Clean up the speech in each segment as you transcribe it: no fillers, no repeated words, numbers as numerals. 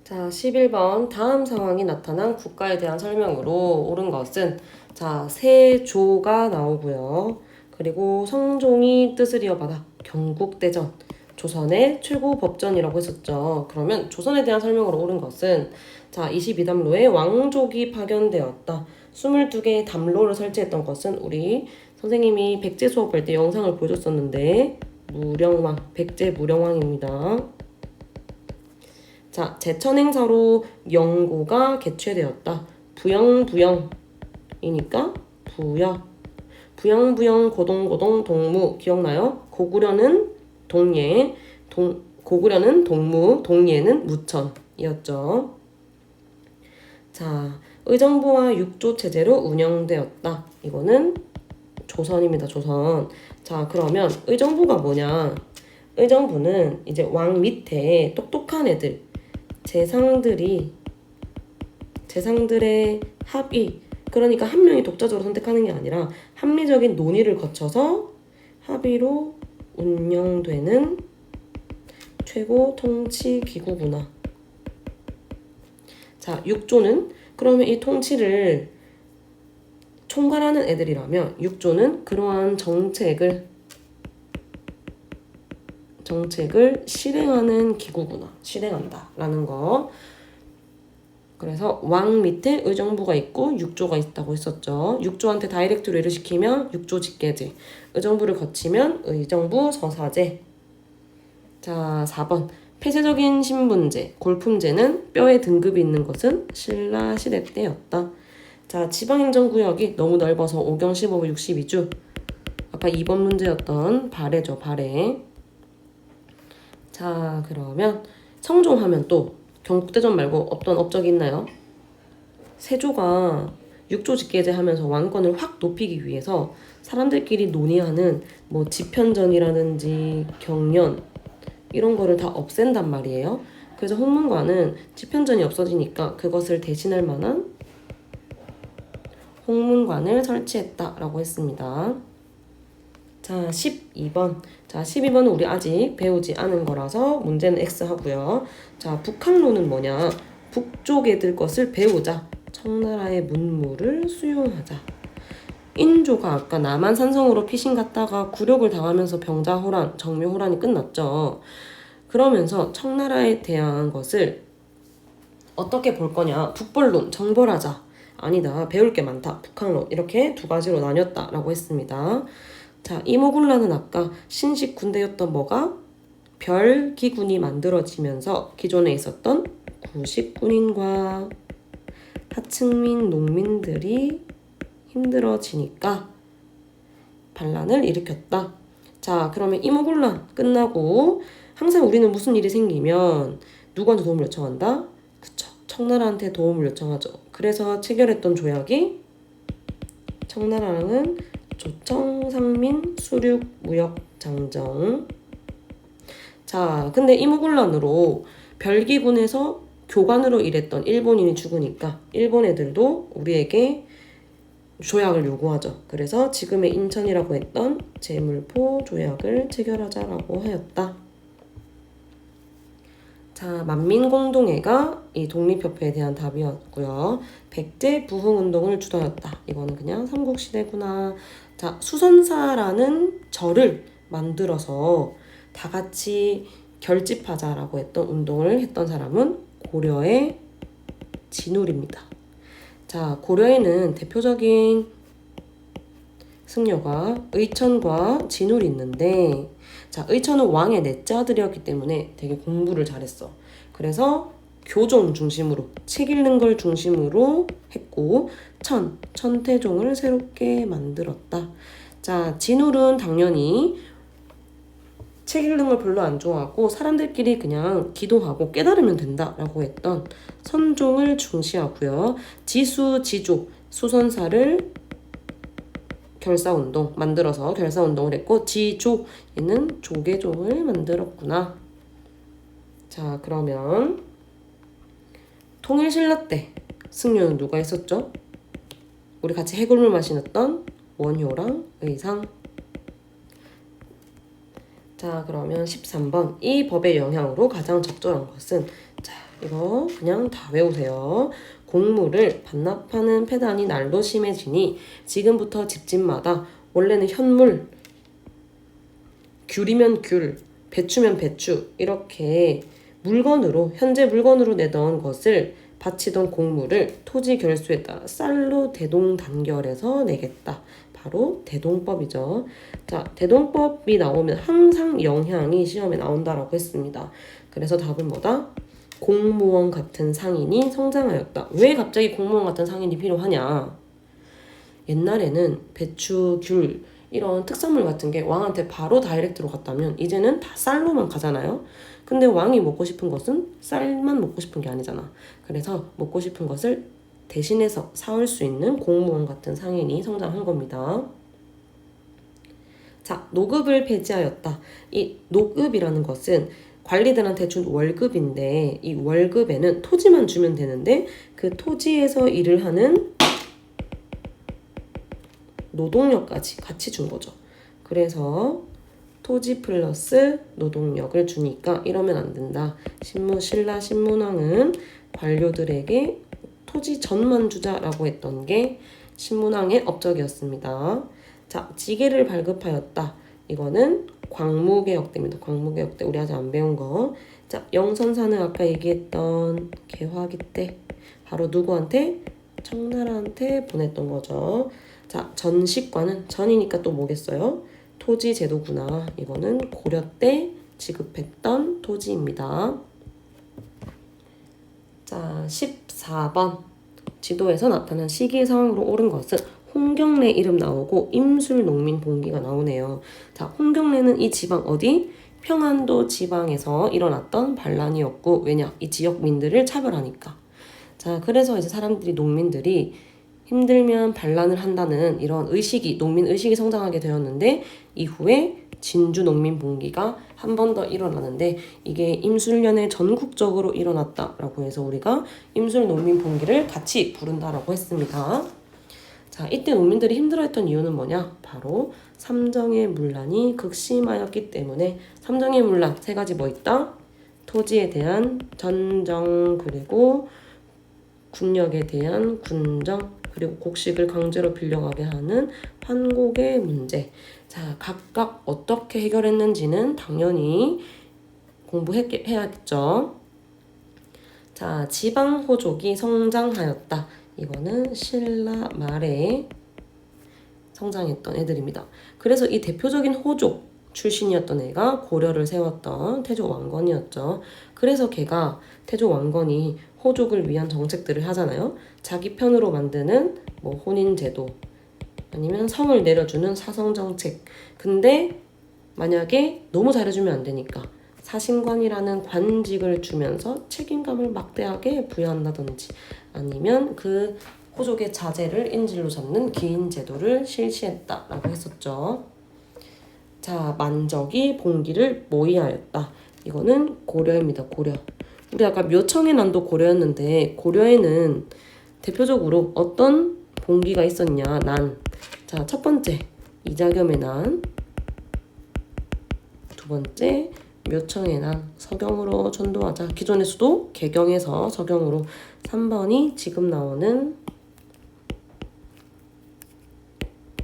자, 11번 다음 상황이 나타난 국가에 대한 설명으로 옳은 것은 자, 세조가 나오고요. 그리고 성종이 뜻을 이어받아 경국대전, 조선의 최고 법전이라고 했었죠. 그러면 조선에 대한 설명으로 옳은 것은 자, 22담로에 왕족이 파견되었다. 22개의 담로를 설치했던 것은 우리 선생님이 백제 수업할 때 영상을 보여줬었는데 무령왕, 백제 무령왕입니다. 자, 제천행사로 영고가 개최되었다. 부영부영이니까 부여. 부영부영 고동고동 동무 기억나요? 고구려는 동예, 고구려는 동무, 동예는 무천이었죠. 자, 의정부와 육조 체제로 운영되었다. 이거는 조선입니다. 조선. 자, 그러면 의정부가 뭐냐? 의정부는 이제 왕 밑에 똑똑한 애들, 재상들의 합의, 그러니까 한 명이 독자적으로 선택하는 게 아니라 합리적인 논의를 거쳐서 합의로 운영되는 최고 통치 기구구나. 자, 육조는 그러면 이 통치를 총괄하는 애들이라면 육조는 그러한 정책을 실행하는 기구구나. 실행한다 라는 거. 그래서 왕 밑에 의정부가 있고 육조가 있다고 했었죠. 육조한테 다이렉트로 일을 시키면 육조 직계제, 의정부를 거치면 의정부 서사제. 자, 4번 폐쇄적인 신분제, 골품제는 뼈에 등급이 있는 것은 신라 시대 때였다. 자, 지방행정구역이 너무 넓어서 5경 15부 62주. 아까 2번 문제였던 발해죠, 발해. 자, 그러면 성종하면 또 경국대전 말고 어떤 업적이 있나요? 세조가 육조 직계제 하면서 왕권을 확 높이기 위해서 사람들끼리 논의하는 뭐 집현전이라든지 경연 이런 거를 다 없앤단 말이에요. 그래서 홍문관은 집현전이 없어지니까 그것을 대신할 만한 홍문관을 설치했다라고 했습니다. 자, 12번. 자, 12번은 우리 아직 배우지 않은 거라서 문제는 X 하고요. 자, 북학로는 뭐냐? 북쪽 애들 것을 배우자. 청나라의 문물을 수용하자. 인조가 아까 남한산성으로 피신 갔다가 굴욕을 당하면서 병자호란, 정묘호란이 끝났죠. 그러면서 청나라에 대한 것을 어떻게 볼 거냐? 북벌론, 정벌하자. 아니다, 배울 게 많다. 북학론. 이렇게 두 가지로 나뉘었다라고 했습니다. 자, 이모군란은 아까 신식 군대였던 뭐가? 별기군이 만들어지면서 기존에 있었던 구식군인과 하층민 농민들이 힘들어지니까 반란을 일으켰다. 자, 그러면 이모군란 끝나고 항상 우리는 무슨 일이 생기면 누구한테 도움을 요청한다? 그쵸, 청나라한테 도움을 요청하죠. 그래서 체결했던 조약이 청나라는 조청상민 수륙무역장정. 자, 근데 이모군란으로 별기군에서 교관으로 일했던 일본인이 죽으니까 일본 애들도 우리에게 조약을 요구하죠. 그래서 지금의 인천이라고 했던 제물포 조약을 체결하자라고 하였다. 자, 만민공동회가 이 독립협회에 대한 답이었고요. 백제 부흥운동을 주도하였다. 이거는 그냥 삼국시대구나. 자, 수선사라는 절을 만들어서 다 같이 결집하자라고 했던 운동을 했던 사람은 고려의 진울입니다. 자, 고려에는 대표적인 승려가 의천과 진울이 있는데, 자, 의천은 왕의 넷째 아들이었기 때문에 되게 공부를 잘했어. 그래서 교종 중심으로, 책 읽는 걸 중심으로 했고, 천태종을 새롭게 만들었다. 자, 진울은 당연히 책 읽는 걸 별로 안 좋아하고 사람들끼리 그냥 기도하고 깨달으면 된다라고 했던 선종을 중시하고요. 지수, 지조, 수선사를 결사운동 만들어서 결사운동을 했고, 지조, 얘는 조계종을 만들었구나. 자, 그러면 통일신라 때 승려는 누가 있었죠? 우리 같이 해골물 마시었던 원효랑 의상. 자, 그러면 13번. 이 법의 영향으로 가장 적절한 것은, 자, 이거 그냥 다 외우세요. 곡물을 반납하는 폐단이 날로 심해지니 지금부터 집집마다 원래는 현물, 귤이면 귤, 배추면 배추 이렇게 물건으로 현재 물건으로 내던 것을 바치던 곡물을 토지 결수에 따라 쌀로 대동단결해서 내겠다. 바로 대동법이죠. 자, 대동법이 나오면 항상 영향이 시험에 나온다라고 했습니다. 그래서 답은 뭐다? 공무원 같은 상인이 성장하였다. 왜 갑자기 공무원 같은 상인이 필요하냐? 옛날에는 배추, 귤 이런 특산물 같은 게 왕한테 바로 다이렉트로 갔다면 이제는 다 쌀로만 가잖아요. 근데 왕이 먹고 싶은 것은 쌀만 먹고 싶은 게 아니잖아. 그래서 먹고 싶은 것을 대신해서 사올 수 있는 공무원 같은 상인이 성장한 겁니다. 자, 노급을 폐지하였다. 이 노급이라는 것은 관리들한테 준 월급인데 이 월급에는 토지만 주면 되는데 그 토지에서 일을 하는 노동력까지 같이 준 거죠. 그래서 토지 플러스 노동력을 주니까 이러면 안 된다. 신라 신문왕은 관료들에게 토지 전만 주자라고 했던 게 신문왕의 업적이었습니다. 자, 지게를 발급하였다. 이거는 광무개혁 때입니다. 광무개혁 때 우리 아직 안 배운 거. 자, 영선사는 아까 얘기했던 개화기 때 바로 누구한테? 청나라한테 보냈던 거죠. 자, 전식과는 전이니까 또 뭐겠어요? 토지 제도구나. 이거는 고려 때 지급했던 토지입니다. 자, 14번. 지도에서 나타난 시기 상황으로 옳은 것은 홍경래 이름 나오고 임술 농민 봉기가 나오네요. 자, 홍경래는 이 지방 어디? 평안도 지방에서 일어났던 반란이었고, 왜냐? 이 지역민들을 차별하니까. 자, 그래서 이제 사람들이 농민들이 힘들면 반란을 한다는 이런 의식이 농민 의식이 성장하게 되었는데 이후에 진주 농민 봉기가 한 번 더 일어나는데 이게 임술년에 전국적으로 일어났다라고 해서 우리가 임술 농민 봉기를 같이 부른다라고 했습니다. 자, 이때 농민들이 힘들어했던 이유는 뭐냐? 바로 삼정의 문란이 극심하였기 때문에 삼정의 문란 세 가지 뭐 있다? 토지에 대한 전정 그리고 군력에 대한 군정 그리고 곡식을 강제로 빌려가게 하는 환곡의 문제. 자, 각각 어떻게 해결했는지는 당연히 공부해야겠죠. 자, 지방호족이 성장하였다. 이거는 신라 말에 성장했던 애들입니다. 그래서 이 대표적인 호족 출신이었던 애가 고려를 세웠던 태조 왕건이었죠. 그래서 걔가 태조 왕건이 호족을 위한 정책들을 하잖아요. 자기 편으로 만드는 뭐 혼인제도 아니면 성을 내려주는 사성정책. 근데 만약에 너무 잘해주면 안 되니까 사신관이라는 관직을 주면서 책임감을 막대하게 부여한다든지 아니면 그 호족의 자제를 인질로 잡는 기인제도를 실시했다라고 했었죠. 자, 만적이 봉기를 모의하였다. 이거는 고려입니다. 고려. 우리 아까 묘청의 난도 고려였는데 고려에는 대표적으로 어떤 봉기가 있었냐? 난. 자, 첫 번째 이자겸의 난. 두 번째 묘청의 난. 서경으로 전도하자. 기존의 수도 개경에서 서경으로. 3번이 지금 나오는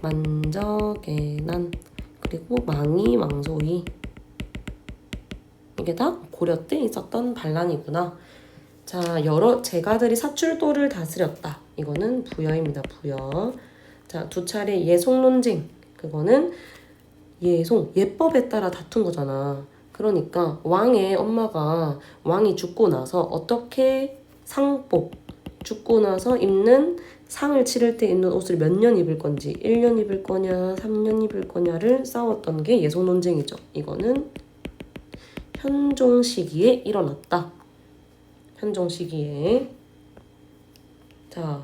만적의 난. 그리고 망이 망소이. 이게 다 고려 때 있었던 반란이구나. 자, 여러 제가들이 사출도를 다스렸다. 이거는 부여입니다. 부여. 자, 두 차례 예송 논쟁. 그거는 예송, 예법에 따라 다툰 거잖아. 그러니까 왕의 엄마가 왕이 죽고 나서 어떻게 상복, 죽고 나서 입는 상을 치를 때 입는 옷을 몇 년 입을 건지 1년 입을 거냐 3년 입을 거냐를 싸웠던 게 예송 논쟁이죠. 이거는 현종 시기에 일어났다. 현종 시기에. 자,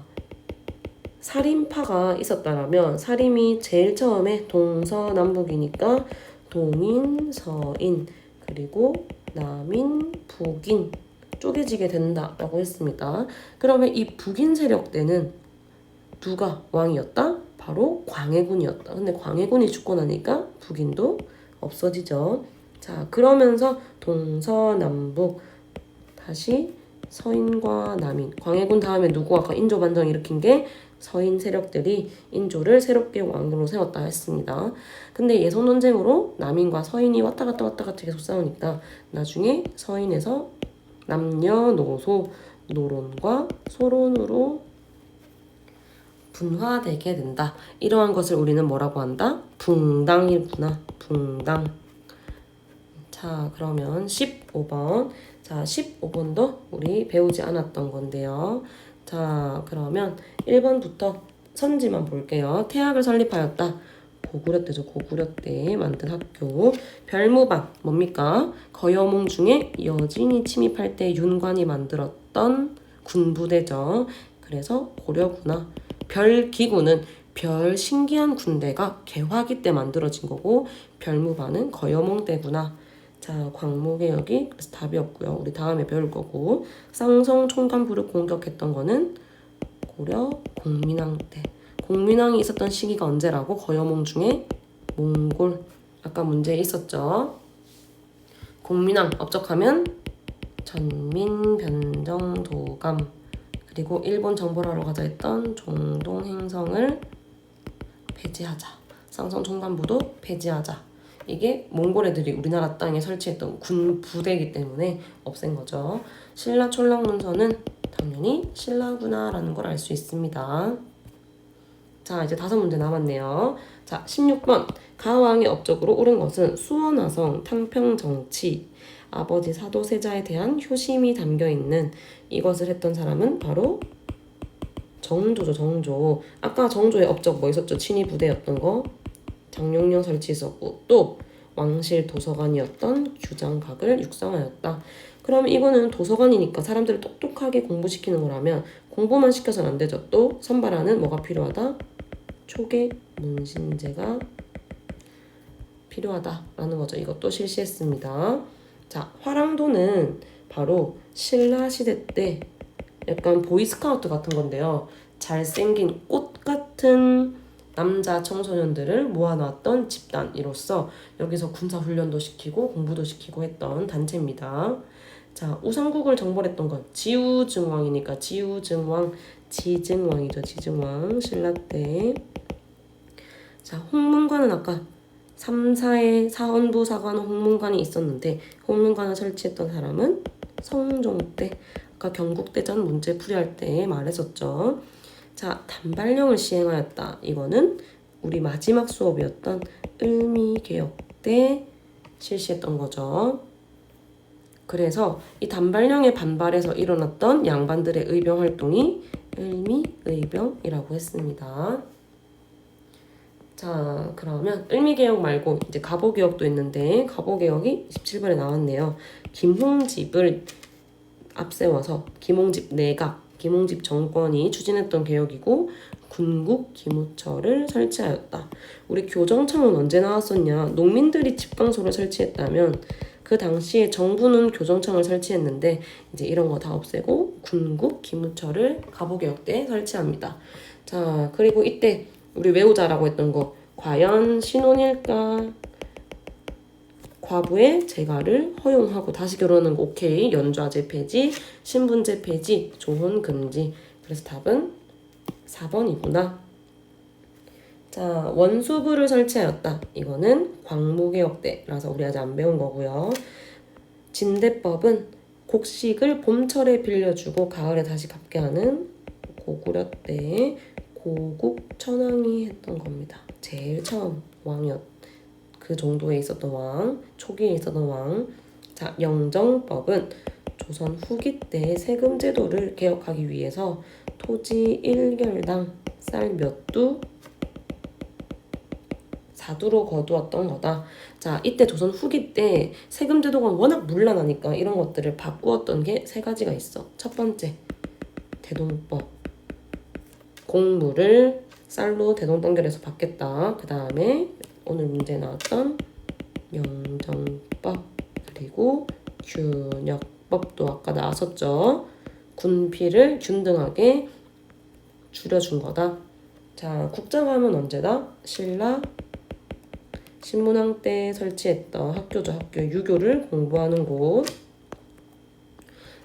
살인파가 있었다라면 살인이 제일 처음에 동서남북이니까 동인, 서인, 그리고 남인, 북인 쪼개지게 된다라고 했습니다. 그러면 이 북인 세력 때는 누가 왕이었다? 바로 광해군이었다. 근데 광해군이 죽고 나니까 북인도 없어지죠. 자, 그러면서 동서남북 다시 서인과 남인. 광해군 다음에 누구 아까 인조 반정 일으킨 게 서인 세력들이 인조를 새롭게 왕으로 세웠다 했습니다. 근데 예선 논쟁으로 남인과 서인이 왔다 갔다 계속 싸우니까 나중에 서인에서 남녀노소 노론과 소론으로 분화되게 된다. 이러한 것을 우리는 뭐라고 한다? 붕당이구나. 붕당. 자, 그러면 15번. 자, 15번도 우리 배우지 않았던 건데요. 자, 그러면 1번부터 선지만 볼게요. 태학을 설립하였다. 고구려 때죠. 고구려 때 만든 학교. 별무반 뭡니까? 거여몽 중에 여진이 침입할 때 윤관이 만들었던 군부대죠. 그래서 고려구나. 별기구는 별 신기한 군대가 개화기 때 만들어진 거고 별무반은 거여몽 때구나. 자, 광무개혁이 그래서 답이 없고요. 우리 다음에 배울 거고 쌍성 총간부를 공격했던 거는 고려 공민왕 때. 공민왕이 있었던 시기가 언제라고? 거여몽 중에 몽골. 아까 문제에 있었죠. 공민왕 업적하면 전민 변정 도감. 그리고 일본 정벌 하러 가자 했던 종동 행성을 폐지하자. 쌍성 총간부도 폐지하자. 이게 몽골 애들이 우리나라 땅에 설치했던 군 부대이기 때문에 없앤 거죠. 신라 촌락 문서는 당연히 신라구나라는 걸 알 수 있습니다. 자, 이제 5문제 남았네요. 자, 16번. 가왕의 업적으로 옳은 것은 수원화성, 탕평정치, 아버지 사도세자에 대한 효심이 담겨있는 이것을 했던 사람은 바로 정조죠. 정조. 아까 정조의 업적 뭐 있었죠? 친위 부대였던 거. 장룡령 설치했었고 또 왕실 도서관이었던 규장각을 육성하였다. 그럼 이거는 도서관이니까 사람들을 똑똑하게 공부시키는 거라면 공부만 시켜서는 안 되죠. 또 선발하는 뭐가 필요하다? 초계 문신제가 필요하다라는 거죠. 이것도 실시했습니다. 자, 화랑도는 바로 신라 시대 때 약간 보이스카우트 같은 건데요. 잘생긴 꽃 같은 남자 청소년들을 모아놨던 집단으로서 여기서 군사훈련도 시키고 공부도 시키고 했던 단체입니다. 자, 우상국을 정벌했던 건 지우증왕이니까 지우증왕, 지증왕이죠. 지증왕 신라 때. 자, 홍문관은 아까 3사의 사헌부 사관 홍문관이 있었는데 홍문관을 설치했던 사람은 성종 때. 아까 경국대전 문제 풀이할 때 말했었죠. 자, 단발령을 시행하였다. 이거는 우리 마지막 수업이었던 을미개혁 때 실시했던 거죠. 그래서 이 단발령에 반발해서 일어났던 양반들의 의병 활동이 을미의병이라고 했습니다. 자, 그러면 을미개혁 말고 이제 갑오개혁도 있는데 갑오개혁이 17번에 나왔네요. 김홍집을 앞세워서 김홍집 내각, 김홍집 정권이 추진했던 개혁이고 군국 기무처를 설치하였다. 우리 교정청은 언제 나왔었냐? 농민들이 집강소를 설치했다면 그 당시에 정부는 교정청을 설치했는데 이제 이런 거 다 없애고 군국 기무처를 갑오개혁 때 설치합니다. 자, 그리고 이때 우리 외우자라고 했던 거 과연 신혼일까? 과부의 재가를 허용하고 다시 결혼하는 거 오케이. 연좌제 폐지, 신분제 폐지, 조혼 금지. 그래서 답은 4번이구나. 자, 원수부를 설치하였다. 이거는 광무개혁 때라서 우리 아직 안 배운 거고요. 진대법은 곡식을 봄철에 빌려주고 가을에 다시 갚게 하는 고구려 때 고국천왕이 했던 겁니다. 제일 처음 왕이었. 그 정도에 있었던 왕, 초기에 있었던 왕. 자, 영정법은 조선 후기 때 세금 제도를 개혁하기 위해서 토지 1결당 쌀 몇 두 4두로 거두었던 거다. 자, 이때 조선 후기 때 세금 제도가 워낙 문란하니까 이런 것들을 바꾸었던 게 3가지가 있어. 첫 번째, 대동법. 공물을 쌀로 대동단결해서 받겠다. 그 다음에 오늘 문제에 나왔던 영정법 그리고 균역법도 아까 나왔었죠. 군피를 균등하게 줄여준 거다. 자, 국정하면 언제다? 신라 신문왕 때 설치했던 학교죠. 학교 유교를 공부하는 곳.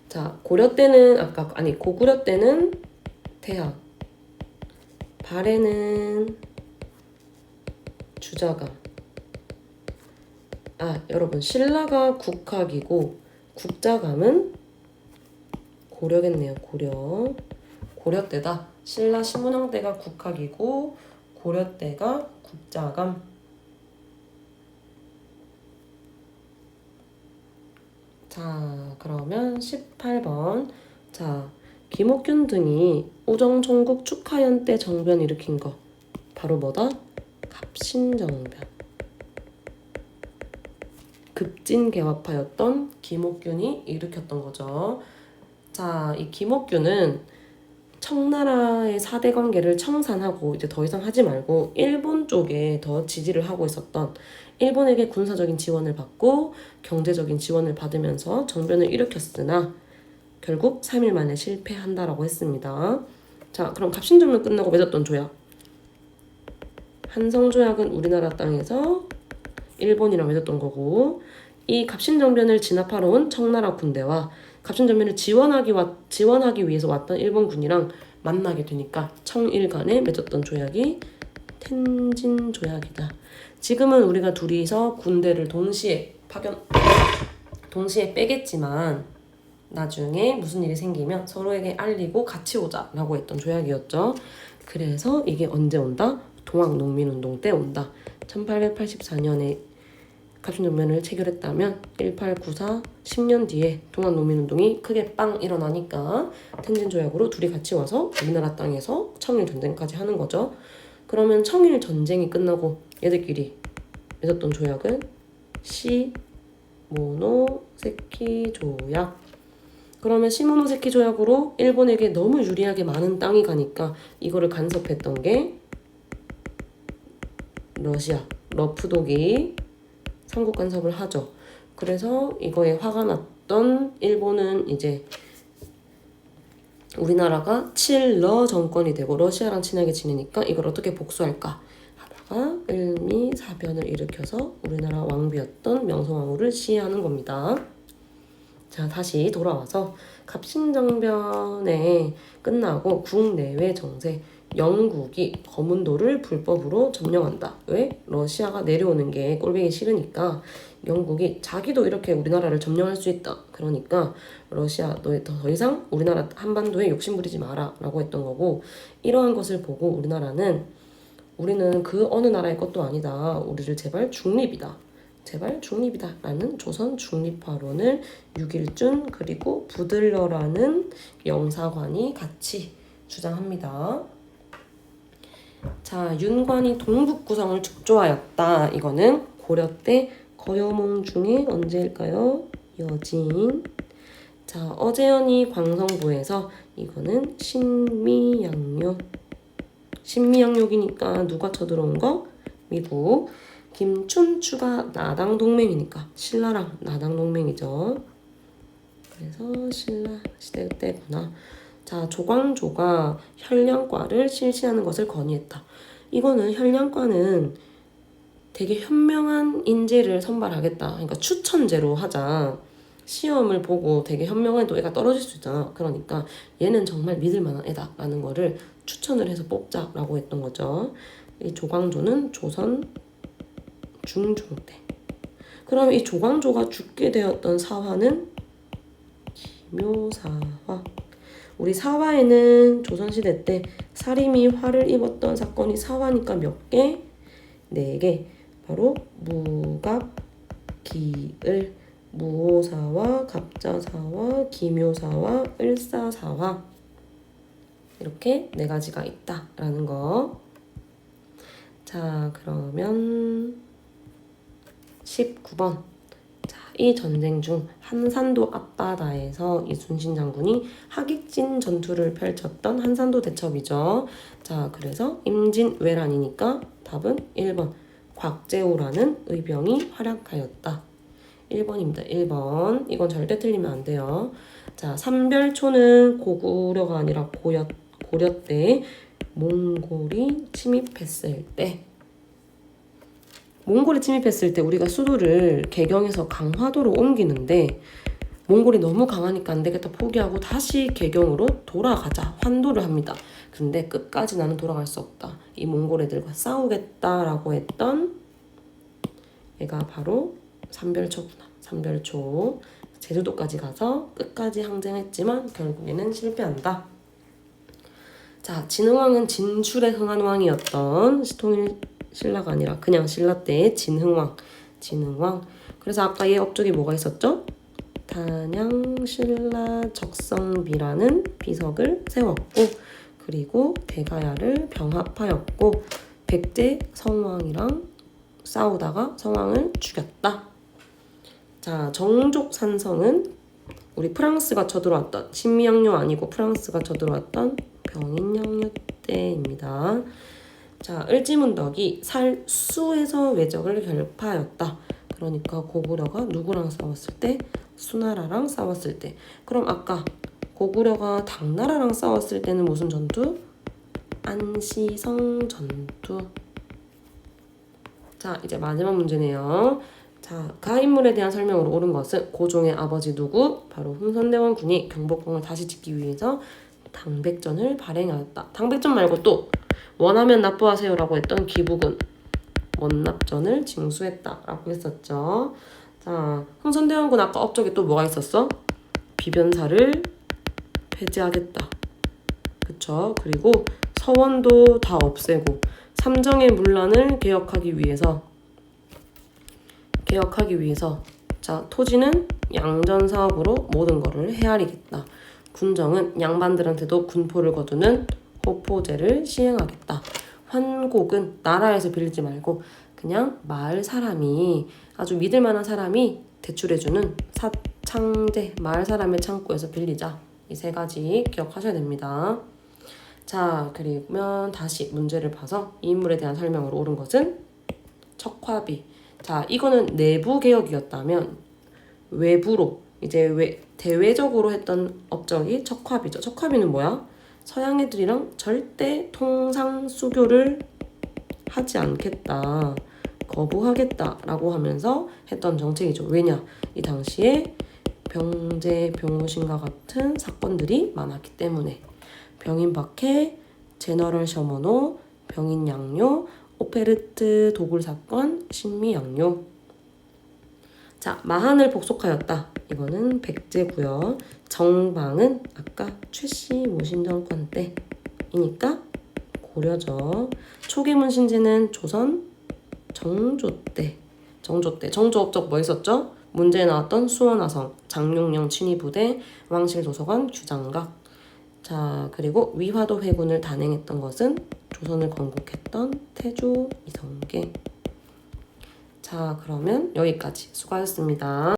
자, 고려 때는 고구려 때는 태학, 발해는 주자감. 여러분 신라가 국학이고 국자감은 고려겠네요. 고려 때다. 신라 신문왕 때가 국학이고 고려 때가 국자감. 자, 그러면 18번. 자, 김옥균 등이 우정총국 축하연 때 정변 일으킨 거 바로 뭐다? 갑신정변. 급진개화파였던 김옥균이 일으켰던 거죠. 자, 이 김옥균은 청나라의 4대 관계를 청산하고 이제 더 이상 하지 말고 일본 쪽에 더 지지를 하고 있었던, 일본에게 군사적인 지원을 받고 경제적인 지원을 받으면서 정변을 일으켰으나 결국 3일 만에 실패한다라고 했습니다. 자, 그럼 갑신정변 끝나고 맺었던 조약. 한성조약은 우리나라 땅에서 일본이랑 맺었던 거고, 이 갑신정변을 진압하러 온 청나라 군대와 갑신정변을 지원하기 위해서 왔던 일본군이랑 만나게 되니까 청일 간에 맺었던 조약이 텐진조약이다. 지금은 우리가 둘이서 군대를 동시에 빼겠지만 나중에 무슨 일이 생기면 서로에게 알리고 같이 오자라고 했던 조약이었죠. 그래서 이게 언제 온다? 동학농민운동 때 온다. 1884년에 갑신정변을 체결했다면 1894 10년 뒤에 동학농민운동이 크게 빵 일어나니까 텐진조약으로 둘이 같이 와서 우리나라 땅에서 청일전쟁까지 하는 거죠. 그러면 청일전쟁이 끝나고 얘들끼리 맺었던 조약은 시모노세키 조약. 그러면 시모노세키 조약으로 일본에게 너무 유리하게 많은 땅이 가니까 이거를 간섭했던 게 러시아, 러프독이 삼국 간섭을 하죠. 그래서 이거에 화가 났던 일본은 이제 우리나라가 칠러 정권이 되고 러시아랑 친하게 지내니까 이걸 어떻게 복수할까 하다가 을미사변을 일으켜서 우리나라 왕비였던 명성황후를 시해하는 겁니다. 자, 다시 돌아와서 갑신정변에 끝나고 국내외 정세, 영국이 거문도를 불법으로 점령한다. 왜? 러시아가 내려오는 게 꼴보기 싫으니까 영국이 자기도 이렇게 우리나라를 점령할 수 있다. 그러니까 러시아 너 더 이상 우리나라 한반도에 욕심 부리지 마라 라고 했던 거고, 이러한 것을 보고 우리는 그 어느 나라의 것도 아니다. 우리를 제발 중립이다 라는 조선 중립화론을 육일준 그리고 부들러라는 영사관이 같이 주장합니다. 자, 윤관이 동북 구성을 축조하였다. 이거는 고려 때 거여몽 중에 언제일까요? 여진. 자, 어제연이 광성부에서 이거는 신미양욕이니까 누가 쳐들어온 거? 미국. 김춘추가 나당 동맹이니까 신라랑 나당 동맹이죠. 그래서 신라 시대 때구나. 자, 조광조가 현량과를 실시하는 것을 건의했다. 이거는 현량과는 되게 현명한 인재를 선발하겠다. 그러니까 추천제로 하자. 시험을 보고 되게 현명해도 애가 떨어질 수 있잖아. 그러니까 얘는 정말 믿을 만한 애다라는 거를 추천을 해서 뽑자라고 했던 거죠. 이 조광조는 조선 중종 때. 그럼 이 조광조가 죽게 되었던 사화는 기묘사화. 우리 사화에는 조선시대 때 사림이 화를 입었던 사건이 사화니까 몇 개? 4개. 바로 무갑, 기을, 무오사화, 갑자사화, 기묘사화, 을사사화. 이렇게 4가지가 있다라는 거. 자, 그러면 19번. 자, 이 전쟁 중 한산도 앞바다에서 이순신 장군이 하객진 전투를 펼쳤던 한산도 대첩이죠. 자, 그래서 임진왜란이니까 답은 1번. 곽재우라는 의병이 활약하였다. 1번입니다. 1번. 이건 절대 틀리면 안 돼요. 자, 삼별초는 고구려가 아니라 고려 때 몽골이 침입했을 때. 몽골에 침입했을 때 우리가 수도를 개경에서 강화도로 옮기는데 몽골이 너무 강하니까 안 되겠다 포기하고 다시 개경으로 돌아가자 환도를 합니다. 근데 끝까지 나는 돌아갈 수 없다. 이 몽골 애들과 싸우겠다라고 했던 얘가 바로 삼별초구나. 삼별초. 제주도까지 가서 끝까지 항쟁했지만 결국에는 실패한다. 자, 진흥왕은 진출에 흥한 왕이었던 통일 신라가 아니라 그냥 신라 때의 진흥왕. 진흥왕. 그래서 아까 얘 업적이 뭐가 있었죠? 단양 신라 적성비라는 비석을 세웠고 그리고 대가야를 병합하였고 백제 성왕이랑 싸우다가 성왕을 죽였다. 자, 정족산성은 우리 프랑스가 쳐들어왔던 신미양요 아니고 프랑스가 쳐들어왔던 병인양요 때입니다. 자, 을지문덕이 살수에서 외적을 결파하였다. 그러니까 고구려가 누구랑 싸웠을 때? 수나라랑 싸웠을 때. 그럼 아까 고구려가 당나라랑 싸웠을 때는 무슨 전투? 안시성 전투. 자, 이제 마지막 문제네요. 자, 가 인물에 대한 설명으로 옳은 것은 고종의 아버지 누구? 바로 흥선대원 군이 경복궁을 다시 짓기 위해서 당백전을 발행하였다. 당백전 말고 또 원하면 납부하세요라고 했던 기부군 원납전을 징수했다라고 했었죠. 자, 흥선대원군 아까 업적에 또 뭐가 있었어? 비변사를 폐지하겠다. 그쵸? 그리고 서원도 다 없애고 삼정의 문란을 개혁하기 위해서 자, 토지는 양전 사업으로 모든 거를 헤아리겠다. 군정은 양반들한테도 군포를 거두는 호포제를 시행하겠다. 환곡은 나라에서 빌리지 말고 그냥 마을 사람이 아주 믿을 만한 사람이 대출해주는 사창제 마을 사람의 창고에서 빌리자. 이 세 가지 기억하셔야 됩니다. 자, 그러면 다시 문제를 봐서 이 인물에 대한 설명으로 옳은 것은 척화비. 자, 이거는 내부 개혁이었다면 외부로 이제 대외적으로 했던 업적이 척화비죠. 척화비는 뭐야? 서양 애들이랑 절대 통상 수교를 하지 않겠다. 거부하겠다라고 하면서 했던 정책이죠. 왜냐? 이 당시에 병제, 병오신과 같은 사건들이 많았기 때문에 병인박해, 제너럴 셔머노, 병인양요, 오페르트 도굴 사건, 신미양요. 자, 마한을 복속하였다. 이거는 백제고요. 정방은 아까 최씨 무신정권 때이니까 고려죠. 초기 문신제는 조선 정조 때. 정조 업적 뭐 있었죠? 문제에 나왔던 수원화성, 장룡령 친위부대, 왕실도서관, 규장각. 자, 그리고 위화도 회군을 단행했던 것은 조선을 건국했던 태조 이성계. 자, 그러면 여기까지 수고하셨습니다.